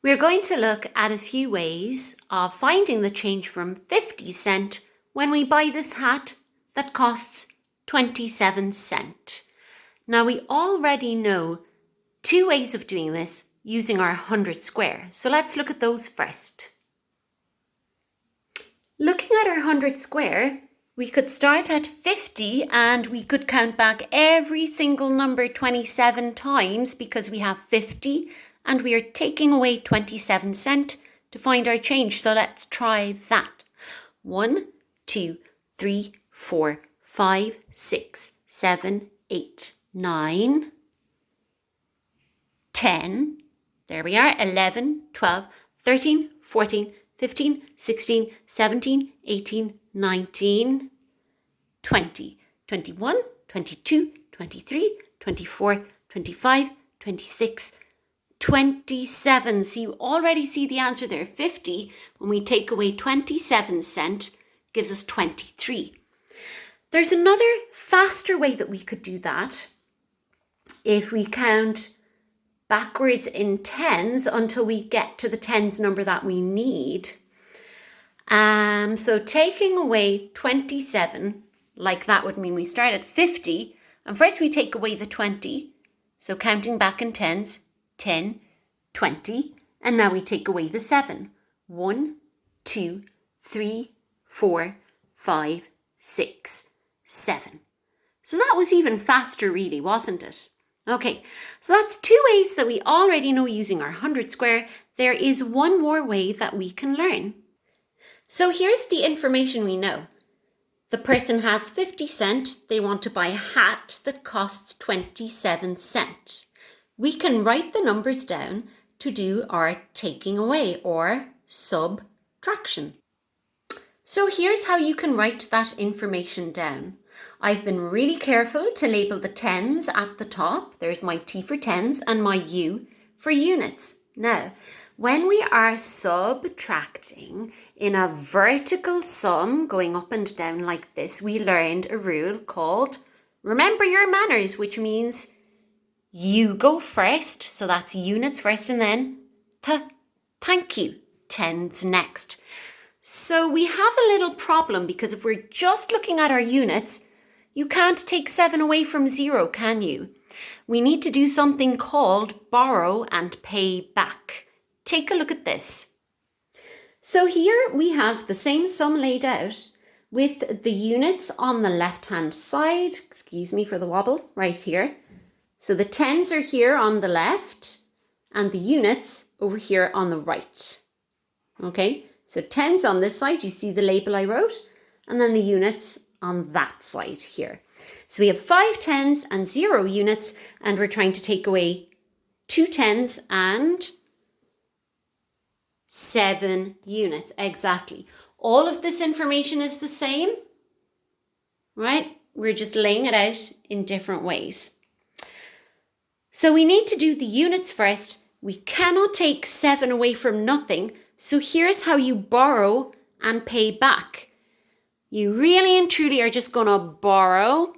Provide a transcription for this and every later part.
We're going to look at a few ways of finding the change from 50 cent when we buy this hat that costs 27 cent. Now we already know two ways of doing this using our 100 square. So let's look at those first. Looking at our 100 square, we could start at 50 and we could count back every single number 27 times because we have 50 and we are taking away 27 cent to find our change. So let's try that. 1, 2, 3, 4, 5, 6, 7, 8, 9, 10. There we are. 11, 12, 13, 14, 15, 16, 17, 18, 19, 20, 21, 22, 23, 24, 25, 26, 27. So you already see the answer there. 50, when we take away 27 cent, gives us 23. There's another faster way that we could do that. If we count backwards in tens until we get to the tens number that we need. So taking away 27, like that would mean we start at 50, and first we take away the 20, so counting back in tens, 10, 20, and now we take away the 7. 1, 2, 3, 4, 5, 6, 7. So that was even faster really, wasn't it? Okay, so that's two ways that we already know using our 100 square. There is one more way that we can learn. So here's the information we know. The person has 50 cent. They want to buy a hat that costs 27 cent. We can write the numbers down to do our taking away or subtraction. So here's how you can write that information down. I've been really careful to label the tens at the top. There's my T for tens and my U for units. Now, when we are subtracting in a vertical sum going up and down like this, we learned a rule called remember your manners, which means you go first. So that's units first and then thank you, tens next. So we have a little problem because if we're just looking at our units, you can't take 7 away from 0, can you? We need to do something called borrow and pay back. Take a look at this. So here we have the same sum laid out with the units on the left-hand side. Excuse me for the wobble, right here. So the tens are here on the left and the units over here on the right. Okay, so tens on this side, you see the label I wrote, and then the units on that side here. So we have 5 tens and 0 units, and we're trying to take away 2 tens and 7 units. Exactly. All of this information is the same, right? We're just laying it out in different ways. So we need to do the units first. We cannot take 7 away from nothing. So here's how you borrow and pay back. You really and truly are just going to borrow.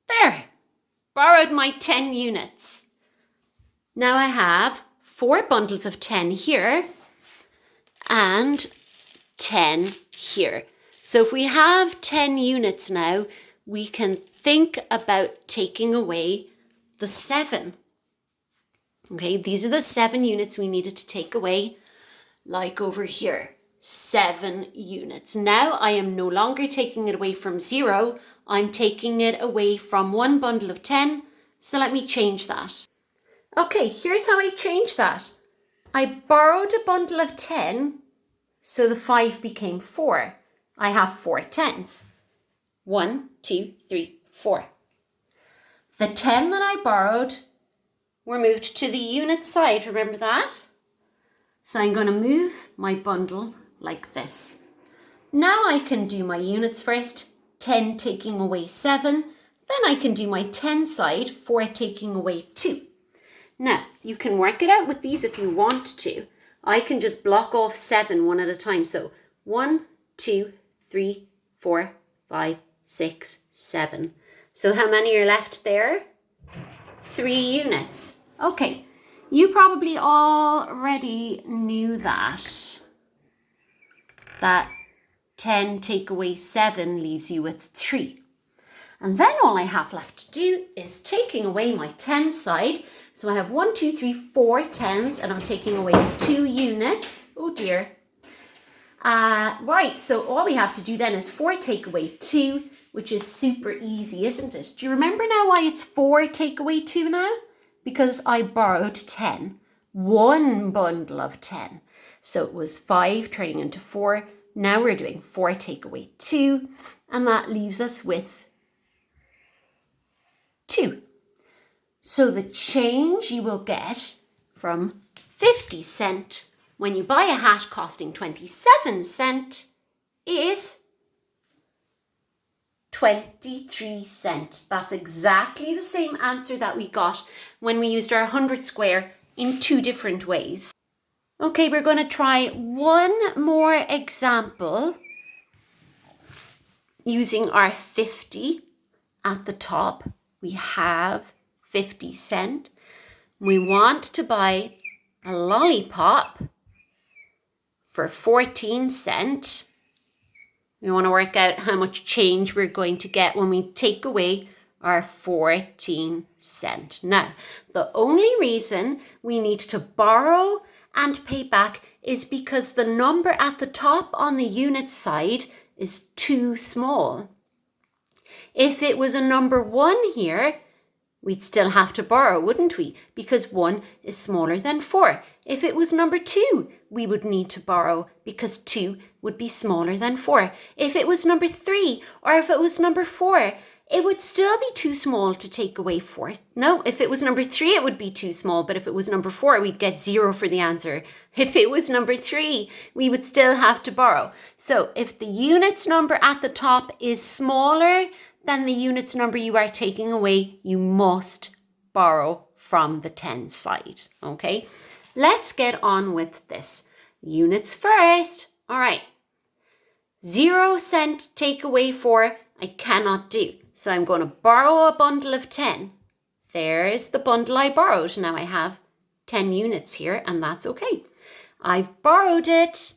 There, borrowed my 10 units. Now I have 4 bundles of 10 here and 10 here. So if we have 10 units now, we can think about taking away the 7. Okay, these are the 7 units we needed to take away, like over here. 7 units. Now I am no longer taking it away from 0. I'm taking it away from 1 bundle of 10. So let me change that. Okay, here's how I change that. I borrowed a bundle of 10, so the 5 became 4. I have 4 tens. 1, 2, 3, 4. The 10 that I borrowed were moved to the unit side. Remember that? So I'm going to move my bundle like this. Now I can do my units first, 10 taking away 7. Then I can do my 10 side, 4 taking away 2. Now, you can work it out with these if you want to. I can just block off 7 one at a time. So 1, 2, 3, 4, 5, 6, 7. So how many are left there? 3 units. Okay, you probably already knew that 10 take away 7 leaves you with 3. And then all I have left to do is taking away my 10 side. So I have 1, 2, 3, 4 tens, and I'm taking away 2 units. Oh dear. Right, so all we have to do then is 4 take away 2, which is super easy, isn't it? Do you remember now why it's 4 take away 2 now? Because I borrowed 10. One bundle of 10. So it was 5 turning into 4. Now we're doing 4 take away 2, and that leaves us with 2. So the change you will get from 50 cent when you buy a hat costing 27 cent is 23 cent. That's exactly the same answer that we got when we used our 100 square in 2 different ways. Okay, we're going to try one more example using our 50 at the top. We have 50 cent. We want to buy a lollipop for 14 cent. We want to work out how much change we're going to get when we take away our 14 cent. Now, the only reason we need to borrow and pay back is because the number at the top on the unit side is too small. If it was a number 1 here, we'd still have to borrow, wouldn't we? Because 1 is smaller than 4. If it was number 2, we would need to borrow because 2 would be smaller than 4. If it was number 3 or if it was number 4, it would still be too small to take away 4. No, if it was number 3, it would be too small. But if it was number 4, we'd get 0 for the answer. If it was number 3, we would still have to borrow. So if the units number at the top is smaller than the units number you are taking away, you must borrow from the 10 side. Okay, let's get on with this. Units first. All right. 0 cent take away 4, I cannot do. So I'm going to borrow a bundle of 10. There's the bundle I borrowed. Now I have 10 units here, and that's okay. I've borrowed it,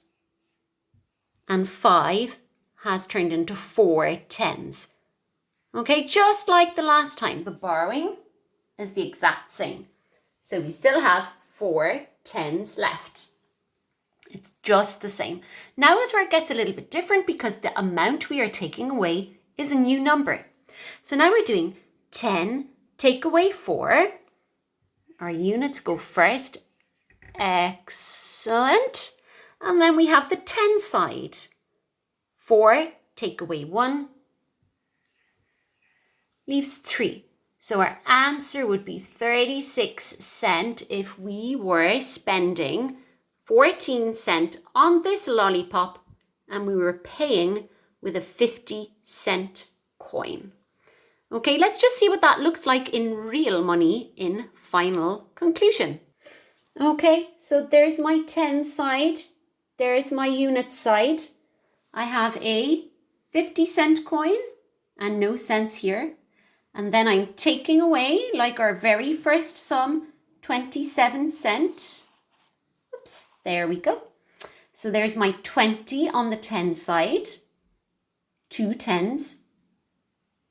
and 5 has turned into 4 tens. Okay, just like the last time, the borrowing is the exact same. So we still have 4 tens left. It's just the same. Now is where it gets a little bit different because the amount we are taking away is a new number. So now we're doing 10 take away 4. Our units go first. Excellent. And then we have the 10 side. 4 take away 1 leaves 3. So our answer would be 36 cent if we were spending 14 cent on this lollipop and we were paying with a 50 cent coin. Okay, let's just see what that looks like in real money in final conclusion. Okay, so there's my 10 side. There's my unit side. I have a 50 cent coin and no cents here. And then I'm taking away, like our very first sum, 27 cent. Oops, there we go. So there's my 20 on the 10 side. 2 tens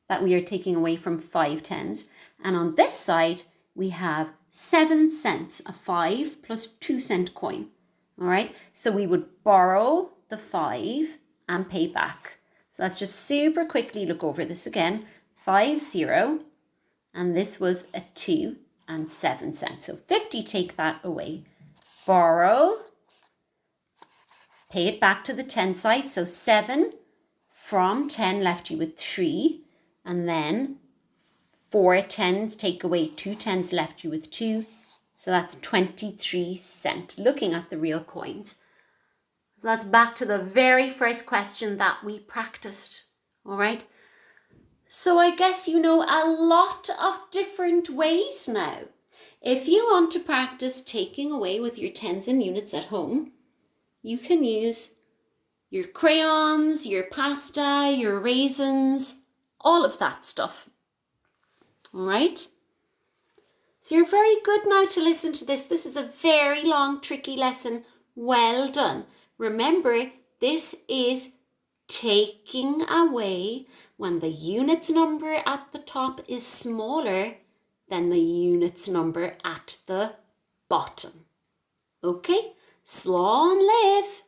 that we are taking away from 5 tens. And on this side, we have 7 cents, a 5 plus 2 cent coin. All right, so we would borrow the 5 and pay back. So let's just super quickly look over this again. 5, 0, and this was a 2 and 7 cents. So 50, take that away. Borrow, pay it back to the 10 side. So 7 from 10 left you with 3. And then 4 tens take away 2 tens left you with 2. So that's 23 cent. Looking at the real coins. So that's back to the very first question that we practiced. All right. So I guess you know a lot of different ways now. If you want to practice taking away with your tens and units at home, you can use your crayons, your pasta, your raisins, all of that stuff. All right. So you're very good now to listen to this. This is a very long, tricky lesson. Well done. Remember, this is taking away when the units number at the top is smaller than the units number at the bottom. Okay, slán live.